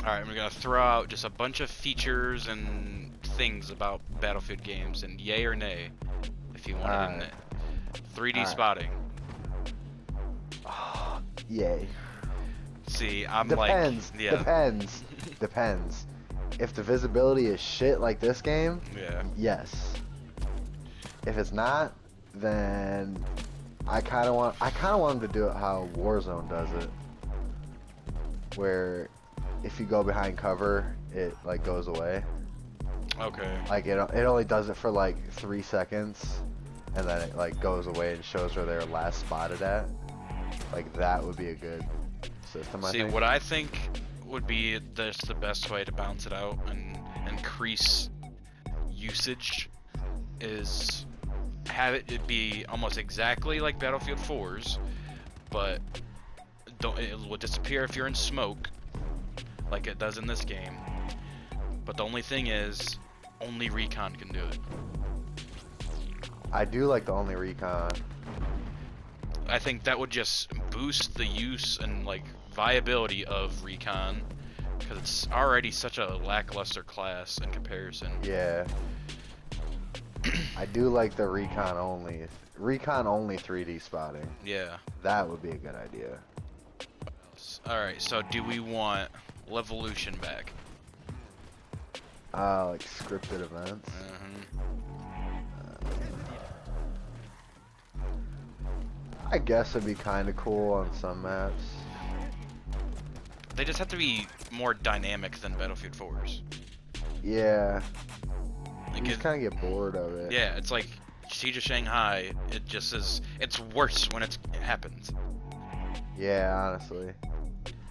Alright, I'm gonna throw out just a bunch of features and things about Battlefield games, and yay or nay, if you want it in Alright. it. 3D Alright. spotting. Oh, yay. See, I'm Depends. like, yeah. Depends. Depends. If the visibility is shit like this game, Yeah. yes. If it's not, then I kind of want them to do it how Warzone does it, where if you go behind cover, it like goes away. Okay. Like it only does it for like 3 seconds, and then it like goes away and shows where they're last spotted at. Like that would be a good system. I See, think. what I think would be just the best way to balance it out and increase usage is have it be almost exactly like Battlefield 4's, but it will disappear if you're in smoke, like it does in this game. But the only thing is, only Recon can do it. I do like the only recon. I think that would just boost the use and like viability of Recon, because it's already such a lackluster class in comparison. Yeah. I do like the recon only. Recon only 3D spotting. Yeah. That would be a good idea. Alright, so do we want Levolution back? Like scripted events. I guess it'd be kind of cool on some maps. They just have to be more dynamic than Battlefield 4's. Yeah. Like You just kind of get bored of it. yeah, it's like Siege of Shanghai. It just is. It's worse when it happens. Yeah, honestly.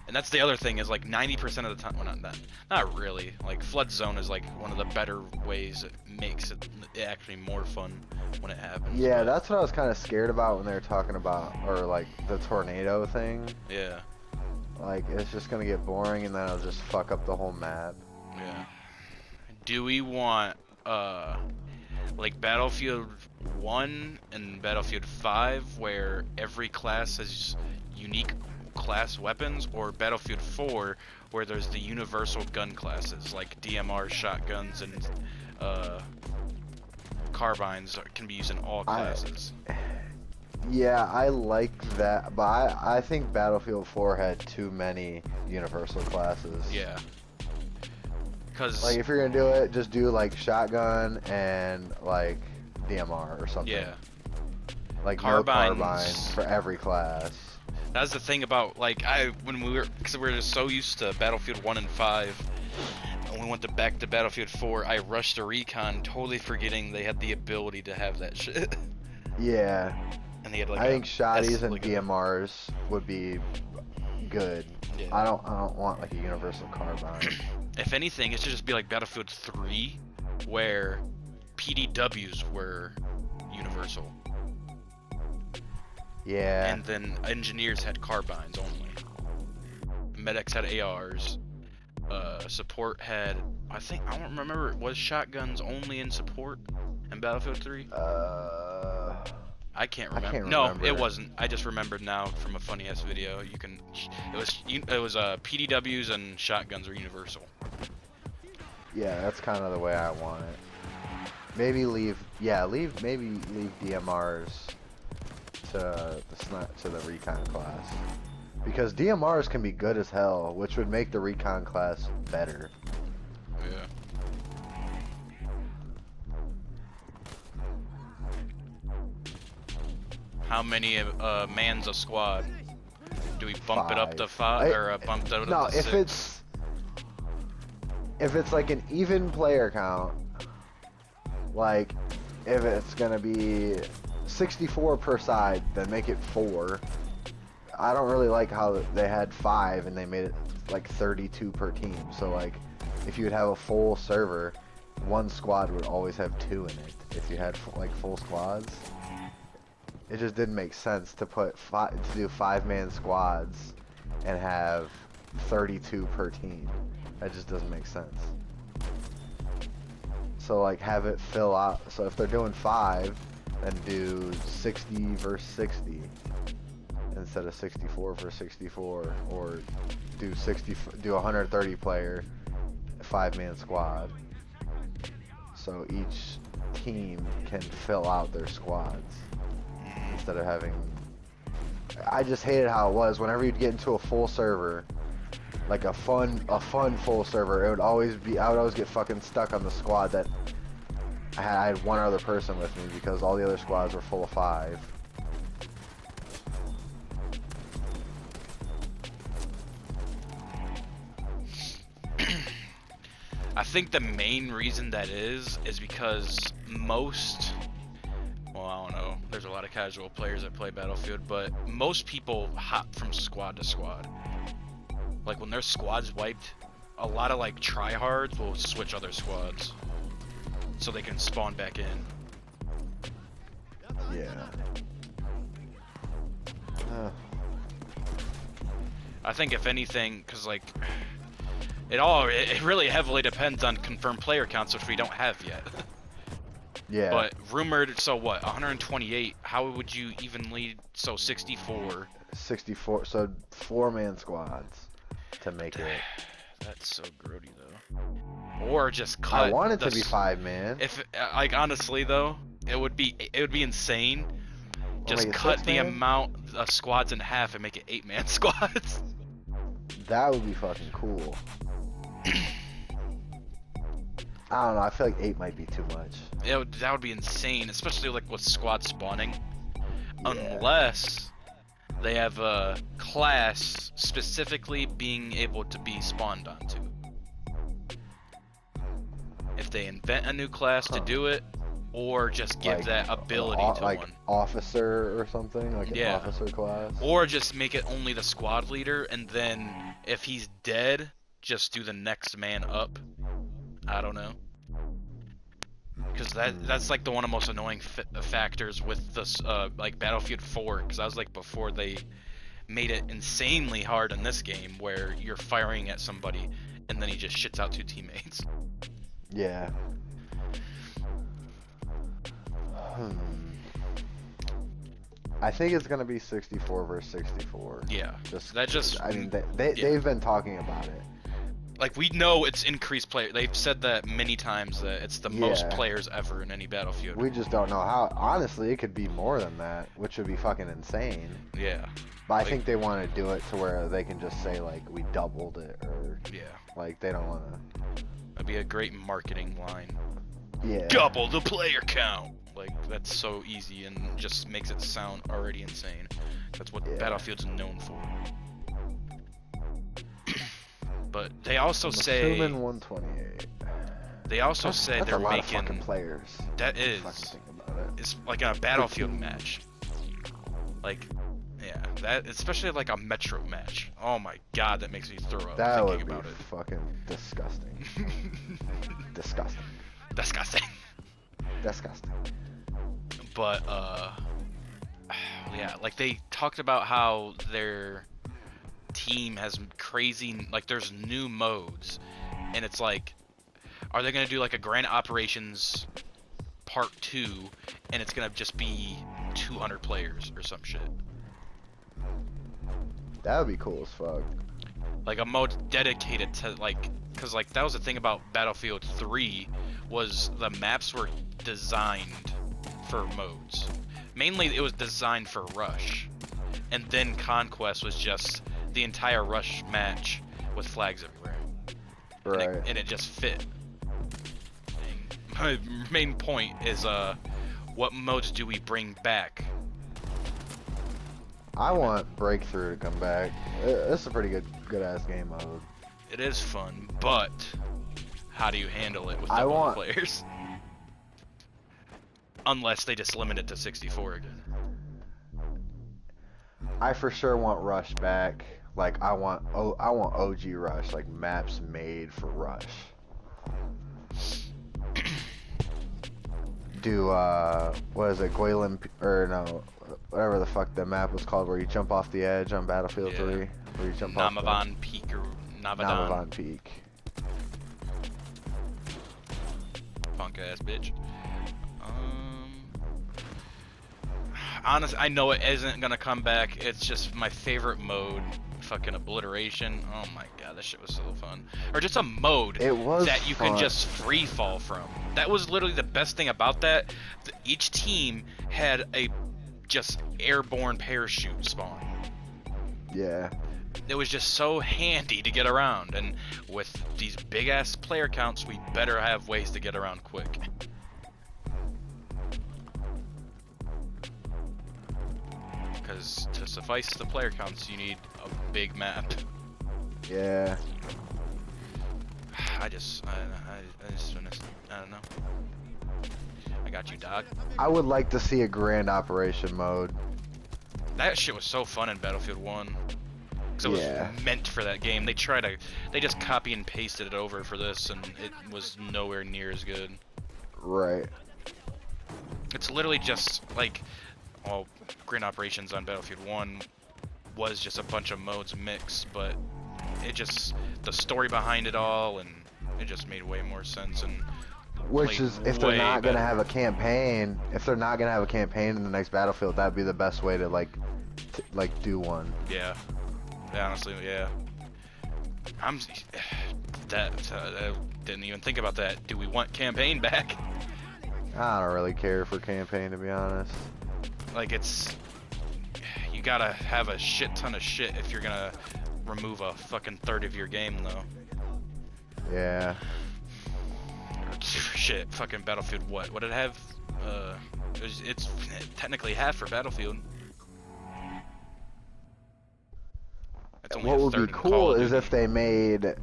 And that's the other thing is like 90% of the time. Well, not really. Like Flood Zone is like one of the better ways it makes it actually more fun when it happens. Yeah, but, that's what I was kind of scared about when they were talking about, or like the tornado thing. yeah. Like it's just gonna get boring, and then it'll just fuck up the whole map. Yeah. Do we want like Battlefield 1 and Battlefield 5 where every class has unique class weapons, or Battlefield 4 where there's the universal gun classes like DMR, shotguns, and carbines can be used in all classes? Yeah, I like that, but I think Battlefield 4 had too many universal classes. Yeah. Cause Like if you're gonna do it, just do like shotgun and like DMR or something. yeah. Like Carbines. no carbine for every class. That's the thing about like when we were, because we were just so used to Battlefield 1 and 5, and we went back to Battlefield 4. I rushed to Recon, totally forgetting they had the ability to have that shit. Yeah. And they had like I think shotties and like DMRs would be good. Yeah. I don't want like a universal carbine. If anything, it should just be like Battlefield 3, where PDWs were universal. Yeah. And then engineers had carbines only. Medics had ARs. Support had, I don't remember, was shotguns only in support in Battlefield 3? I can't remember. No, it wasn't. I just remembered now from a funny ass video. It was PDWs and shotguns were universal. Yeah, that's kind of the way I want it. Maybe leave DMRs to the recon class, because DMRs can be good as hell, which would make the recon class better. Yeah. How many man's a squad? Do we bump it up to 5 or bump it up to 6? No, if it's like an even player count, like if it's gonna be 64 per side, then make it 4. I don't really like how they had 5 and they made it like 32 per team. So like, if you would have a full server, one squad would always have 2 in it. If you had like full squads, it just didn't make sense to do 5-man squads and have 32 per team. That just doesn't make sense. So like have it fill out. So if they're doing 5, then do 60 versus 60 instead of 64 versus 64, or do 130 player 5-man squad. So each team can fill out their squads instead of having. I just hated how it was whenever you'd get into a full server, like a fun full server. It would always be I would always get fucking stuck on the squad that I had one other person with me because all the other squads were full of 5. I think the main reason that is because most, well, I don't know, there's a lot of casual players that play Battlefield, but most people hop from squad to squad. Like when their squad's wiped, a lot of like tryhards will switch other squads so they can spawn back in. Yeah. I think if anything, because like it really heavily depends on confirmed player counts, which we don't have yet. Yeah. But rumored, so what? 128. How would you even lead? So 64. 64. So 4-man squads to make it. That's so grody though. Or just cut. I want it to be 5-man. If like honestly though, it would be insane. Just cut the amount of squads in half and make it 8-man squads. That would be fucking cool. I don't know. I feel like 8 might be too much. That would be insane, especially like with squad spawning. Yeah. Unless they have a class specifically being able to be spawned onto. If they invent a new class to do it, or just give Like, that ability to like one. officer or something, like an officer class. Or just make it only the squad leader, and then if he's dead, just do the next man up. I don't know. Because that's like the one of the most annoying factors with this like Battlefield 4. Because I was like before they made it insanely hard in this game, where you're firing at somebody and then he just shits out 2 teammates. Yeah. I think it's gonna be 64 versus 64. Yeah. I mean, they've been talking about it. Like, we know it's increased player. They've said that many times, that it's the most players ever in any Battlefield. We just don't know how. Honestly, it could be more than that, which would be fucking insane. Yeah. But I think they want to do it to where they can just say, like, we doubled it, or... Yeah. Like, they don't want to... That'd be a great marketing line. Yeah. Double the player count! Like, that's so easy and just makes it sound already insane. That's what Battlefield's known for. But they also say... Assuming 128. They also say that's they're a lot making... of fucking players. That is. Think about it. It's like a Battlefield match. Like, yeah, that especially like a Metro match. Oh my god, that makes me throw up That thinking would about be it. fucking disgusting. Disgusting. Disgusting. Disgusting. But yeah, like they talked about how their team has crazy, like there's new modes, and it's like, are they gonna do like a Grand Operations Part 2, and it's gonna just be 200 players or some shit? That would be cool as fuck. Like a mode dedicated to like, cause like that was the thing about Battlefield 3, was the maps were designed for modes. Mainly it was designed for Rush, and then Conquest was just the entire Rush match with flags everywhere. Right. And it just fit. And my main point is what modes do we bring back? I want Breakthrough to come back. This is a pretty good ass game mode. It is fun, but how do you handle it with double players? Unless they just limit it to 64 again. I for sure want Rush back. Like I want OG Rush, like maps made for Rush. Do what is it, Guilin, or no, whatever the fuck the map was called, where you jump off the edge on Battlefield 3, where you jump off Namavan Peak or Namavan Peak. Punk ass bitch. Honestly, I know it isn't gonna come back. It's just my favorite mode fucking obliteration. Oh my god, that shit was so fun. Or just a mode It was that you fun. can just free fall from. That was literally the best thing about that. Each team had a just airborne parachute spawn. Yeah. It was just so handy to get around, and with these big ass player counts, we better have ways to get around quick. Because to suffice the player counts, you need a big map. Yeah. I just don't know. I got you, dog. I would like to see a grand operation mode. That shit was so fun in Battlefield 1. Because it was meant for that game. They just copy and pasted it over for this, and it was nowhere near as good. Right. It's literally just like, well, Grand Operations on Battlefield 1 was just a bunch of modes mixed, but it just, the story behind it all, and it just made way more sense. And Which is, if they're not better. gonna have a campaign, if they're not gonna have a campaign in the next Battlefield, that'd be the best way to like do one. Yeah. Honestly, yeah. I didn't even think about that. Do we want campaign back? I don't really care for campaign, to be honest. Like, you gotta have a shit ton of shit if you're gonna remove a fucking third of your game, though. Yeah. Shit, fucking Battlefield, what did it have? It's technically half for Battlefield. That's only What a would be third in Call cool of is Duty. if they made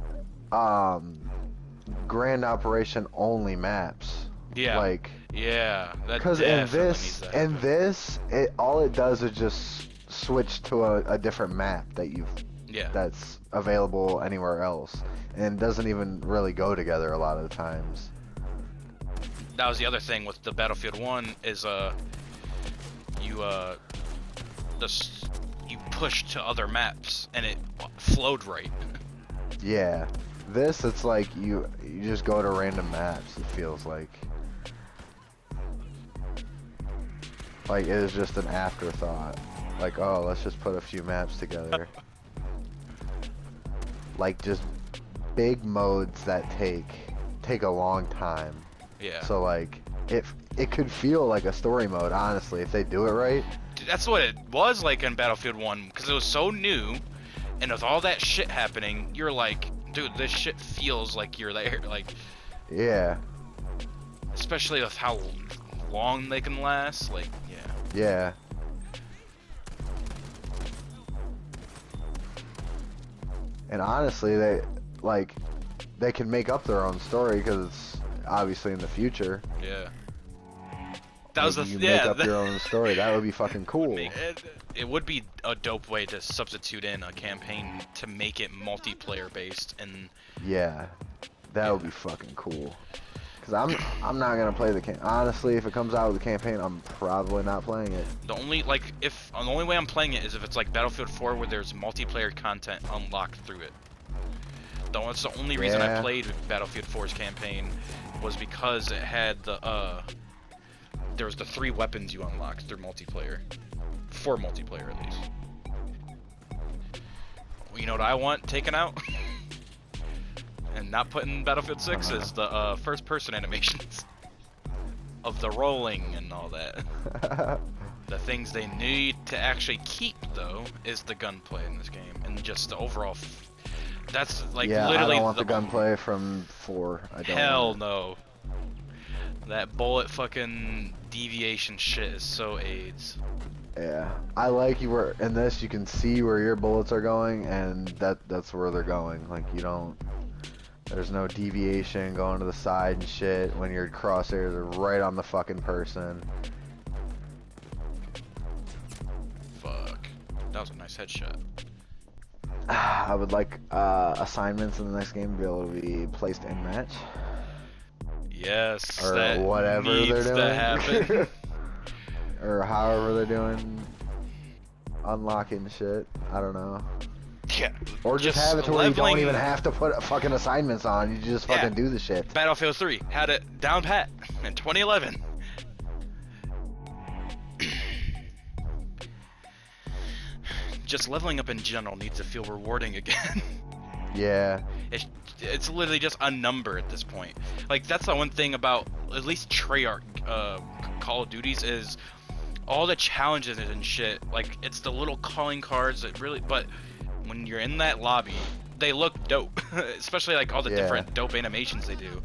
grand operation only maps. Yeah. Like, yeah, that because definitely needs to happen. all it does is just switch to a different map that's available anywhere else, and doesn't even really go together a lot of the times. That was the other thing with the Battlefield 1 is you push to other maps and it flowed right. Yeah, it's like you just go to random maps. It feels like it is just an afterthought. Like, oh, let's just put a few maps together. Like, just big modes that take a long time. Yeah. So like, it could feel like a story mode, honestly, if they do it right. Dude, that's what it was like in Battlefield 1, because it was so new, and with all that shit happening, you're like, dude, this shit feels like you're there. Like, Yeah. especially with how long they can last. Like, yeah. Yeah. And honestly, they can make up their own story, because it's obviously in the future. Yeah. That was You make up your own story. That would be fucking cool. It would be a dope way to substitute in a campaign to make it multiplayer based, and Yeah, that would be fucking cool. Cause I'm not gonna play the honestly, if it comes out with a campaign, I'm probably not playing it. the only way I'm playing it is if it's like Battlefield 4 where there's multiplayer content unlocked through it. That's the only reason I played Battlefield 4's campaign, was because it had there was the 3 weapons you unlocked through multiplayer. For multiplayer, at least. Well, you know what I want taken out? And not put in Battlefield 6 is the first-person animations. Of the rolling and all that. The things they need to actually keep, though, is the gunplay in this game. And just the overall... That's, like, literally... I don't want the gunplay from 4. I don't Hell want it. no. That bullet fucking deviation shit is so AIDS. Yeah, I like you were in this. You can see where your bullets are going, and that's where they're going. Like, you don't. There's no deviation going to the side and shit when your crosshairs are right on the fucking person. Fuck. That was a nice headshot. I would like assignments in the next game to be able to be placed in match. Yes, Or that whatever needs they're to doing. happen. Or however they're doing unlocking shit. I don't know. Yeah. Or just have it to where you don't leveling- even have to put fucking assignments on. You just fucking do the shit. Battlefield 3 had it down pat in 2011. just leveling up in general needs to feel rewarding again. Yeah. It's literally just a number at this point. Like, that's the one thing about at least Treyarch Call of Duties is all the challenges and shit. Like, it's the little calling cards that really, but when you're in that lobby, they look dope. Especially like all the different dope animations they do.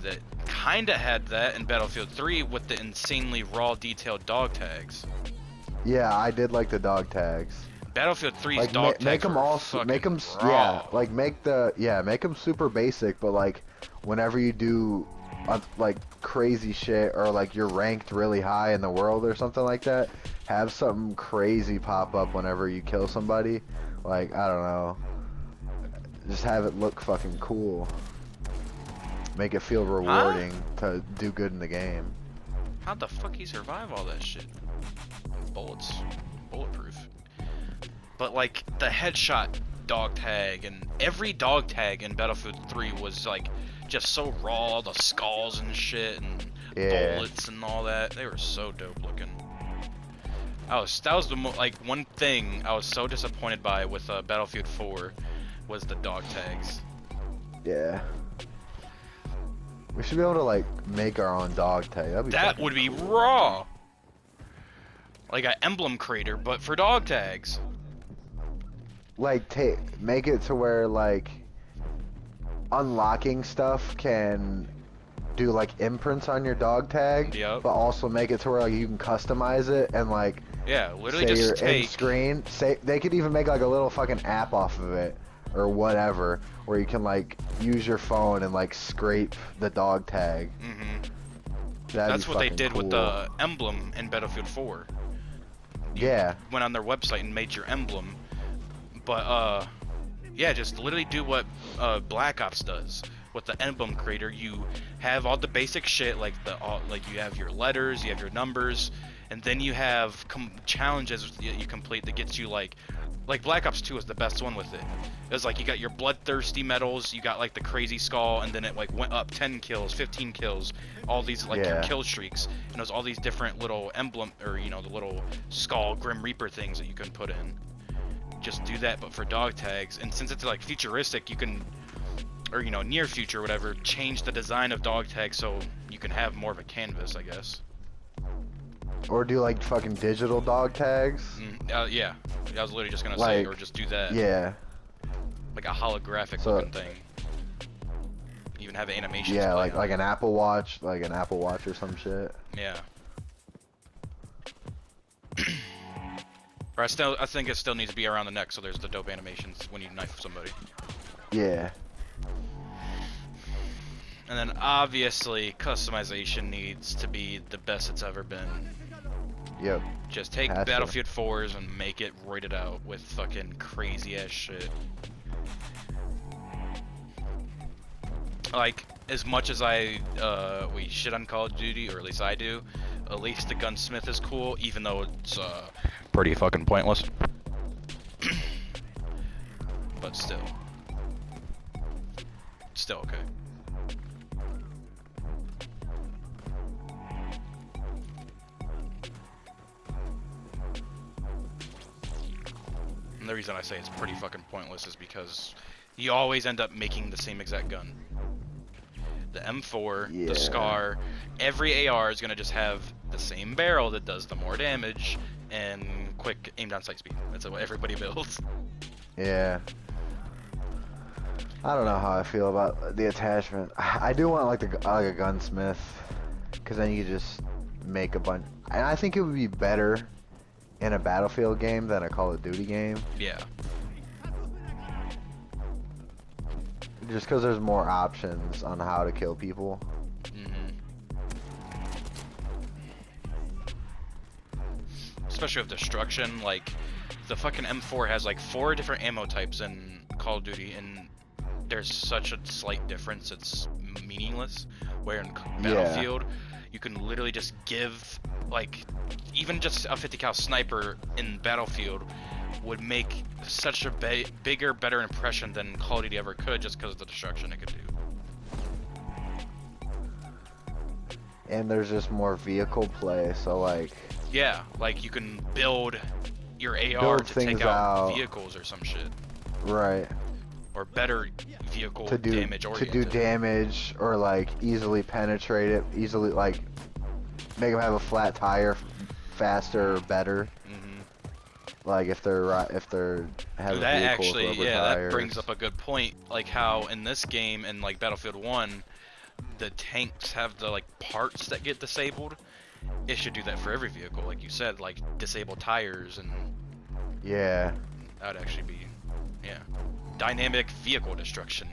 That kinda had that in Battlefield 3 with the insanely raw detailed dog tags. Yeah, I did like the dog tags. Battlefield 3's Like dog tags make them were all, fucking make them, raw. yeah, like make them super basic, but like whenever you do like crazy shit or like you're ranked really high in the world or something like that, have something crazy pop up whenever you kill somebody. Like, I don't know, just have it look fucking cool. Make it feel rewarding to do good in the game. How'd the fuck he survive all that shit? Bullets, bulletproof. But like the headshot dog tag and every dog tag in Battlefield 3 was like just so raw, the skulls and shit and bullets and all that. They were so dope looking. That was the like one thing I was so disappointed by with Battlefield 4 was the dog tags. Yeah. We should be able to like make our own dog tag. That would be raw. Like an emblem creator, but for dog tags. Like make it to where like unlocking stuff can do like imprints on your dog tag, but also make it to where like you can customize it and like literally say just you're take in screen. Say they could even make like a little fucking app off of it or whatever, where you can like use your phone and like scrape the dog tag. That's what they did with the emblem in Battlefield 4. You went on their website and made your emblem. But just literally do what Black Ops does with the emblem creator. You have all the basic shit like you have your letters, you have your numbers, and then you have challenges that you complete that gets you like Black Ops 2 is the best one with it. It was like you got your bloodthirsty medals, you got like the crazy skull, and then it like went up 10 kills, 15 kills, all these like your kill streaks, and it was all these different little emblem or the little skull Grim Reaper things that you can put in. Just do that, but for dog tags. And since it's like futuristic, you can, or near future, whatever, change the design of dog tags so you can have more of a canvas, I guess. Or do like fucking digital dog tags. Yeah, I was literally just gonna say, or just do that. Yeah. Like a holographic looking thing. Even have animations. Yeah, like an Apple Watch, or some shit. Yeah. Or I think it still needs to be around the neck, so there's the dope animations when you knife somebody. Yeah. And then obviously customization needs to be the best it's ever been. Yep. Just take Battlefield 4s and make it roided out with fucking crazy ass shit. Like, as much as we shit on Call of Duty, or at least I do, at least the gunsmith is cool, even though it's pretty fucking pointless. But still okay. And the reason I say it's pretty fucking pointless is because you always end up making the same exact gun. The M4, the Scar, every AR is gonna just have the same barrel that does the more damage and quick aim down sight speed. That's what everybody builds. Yeah. I don't know how I feel about the attachment. I do want like a gunsmith, because then you just make a bunch. And I think it would be better in a Battlefield game than a Call of Duty game. Yeah. Just because there's more options on how to kill people. Especially with destruction, like the fucking M4 has like 4 different ammo types in Call of Duty, and there's such a slight difference, it's meaningless. Where in Battlefield, you can literally just give, like, even just a 50 cal sniper in Battlefield would make such a bigger, better impression than Call of Duty ever could, just because of the destruction it could do. And there's just more vehicle play, so like... Yeah, like you can build your AR build to things take out out. vehicles or some shit, Right. or better vehicle To do damage to oriented. do damage or like easily penetrate it, easily like make them have a flat tire faster or better. Mm-hmm. Like if they're have a That vehicle actually, with rubber yeah, tires. that brings up a good point. Like how in this game, in like Battlefield 1, the tanks have the like parts that get disabled. It should do that for every vehicle, like you said, like disable tires, and Yeah. that would actually be, yeah, dynamic vehicle destruction.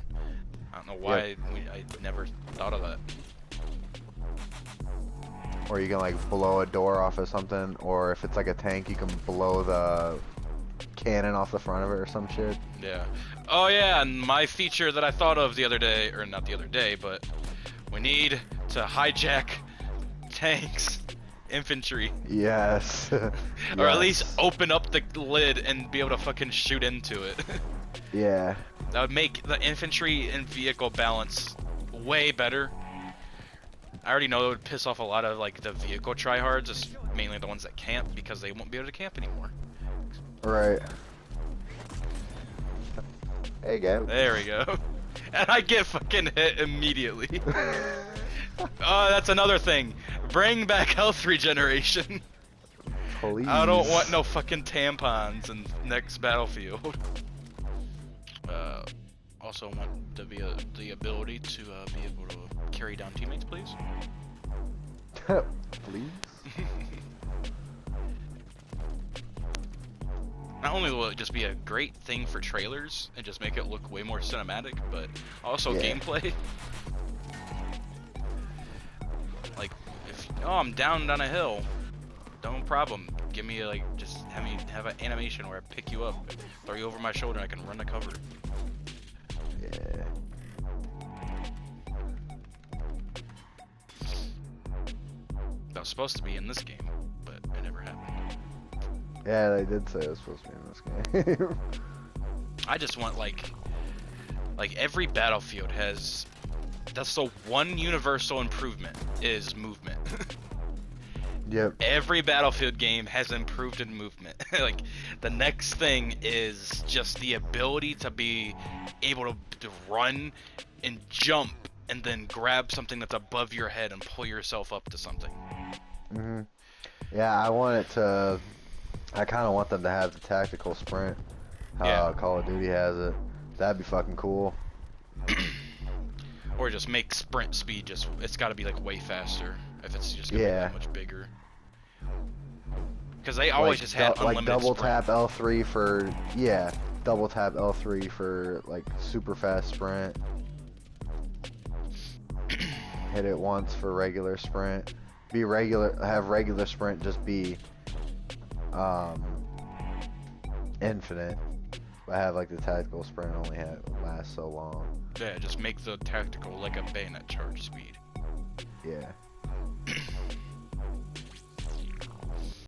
I don't know why I never thought of that. Or you can like blow a door off of something, or if it's like a tank, you can blow the cannon off the front of it or some shit. Yeah. Oh yeah, and my feature that I thought of the other day, or not the other day, but we need to hijack tanks, infantry, Yes. or at least open up the lid and be able to fucking shoot into it. Yeah. That would make the infantry and vehicle balance way better. I already know it would piss off a lot of like the vehicle tryhards, just mainly the ones that camp, because they won't be able to camp anymore. Right. There you go. There we go. And I get fucking hit immediately. Oh, that's another thing. Bring back health regeneration. Please. I don't want no fucking tampons in next Battlefield. Also want the ability to be able to carry down teammates, please. Please. Not only will it just be a great thing for trailers and just make it look way more cinematic, but also gameplay. Like, if I'm down a hill, no problem. Give me like just have an animation where I pick you up, throw you over my shoulder, and I can run to cover. Yeah. That was supposed to be in this game, but it never happened. Yeah, they did say it was supposed to be in this game. I just want like every Battlefield has. That's the one universal improvement is movement. Yep. Every Battlefield game has improved in movement. Like the next thing is just the ability to be able to run and jump and then grab something that's above your head and pull yourself up to something. Mhm. Yeah, I kind of want them to have the tactical sprint. How Call of Duty has it. That'd be fucking cool. Or just make sprint speed it's got to be like way faster if it's just gonna be that much bigger. Because they always just had unlimited like double sprint. tap L3 for double tap L3 for like super fast sprint. Hit it once for regular sprint. Have regular sprint just be infinite. But have like the tactical sprint only last so long. Yeah, just make the tactical like a bayonet charge speed. Yeah.